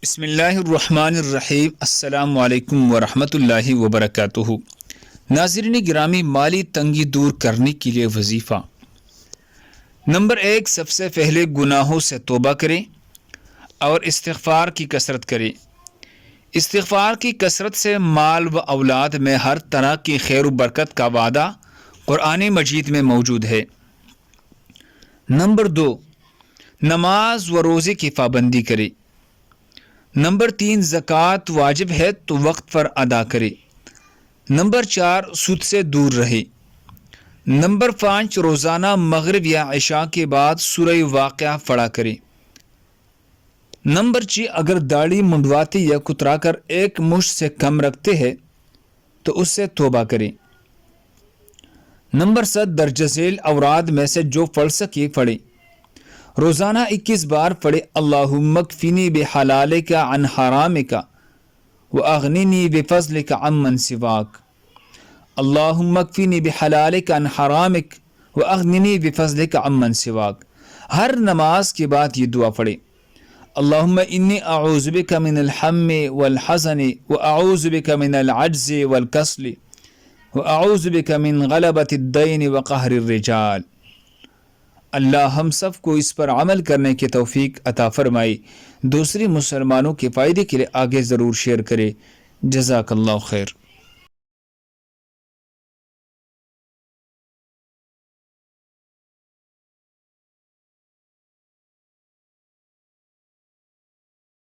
بسم اللہ الرحمن الرحیم۔ السلام علیکم ورحمۃ اللہ وبرکاتہ۔ ناظرین گرامی، مالی تنگی دور کرنے کے لیے وظیفہ نمبر 1، سب سے پہلے گناہوں سے توبہ کریں اور استغفار کی کثرت کریں۔ استغفار کی کثرت سے مال و اولاد میں ہر طرح کی خیر و برکت کا وعدہ قرآن مجید میں موجود ہے۔ نمبر 2، نماز و روزے کی پابندی کریں۔ نمبر 3، زکوٰۃ واجب ہے تو وقت پر ادا کرے۔ نمبر 4، سود سے دور رہے۔ نمبر 5، روزانہ مغرب یا عشاء کے بعد سورہ واقعہ پڑھا کرے۔ نمبر 6، اگر داڑھی منڈواتے یا کترا کر ایک مشت سے کم رکھتے ہیں تو اس سے توبہ کریں۔ نمبر 7، درج ذیل اوراد میں سے جو پڑھ سکے پڑھے۔ روزانہ 21 بار پڑھے اللہم اکفنی بحلالک عن حرامک واغننی بفضلک عمن سواک۔ اللہم اکفنی بحلالک عن حرامک واغننی بفضلک عمن سواک۔ ہر نماز کے بعد یہ دعا پڑھے، اللہم انی اعوذ بک من الہم والحزن واعوذ بک من العجز والکسل واعوذ بک من غلبۃ الدین وقہر الرجال۔ اللہ ہم سب کو اس پر عمل کرنے کی توفیق عطا فرمائے۔ دوسری مسلمانوں کے فائدے کے لیے آگے ضرور شیئر کرے۔ جزاک اللہ خیر۔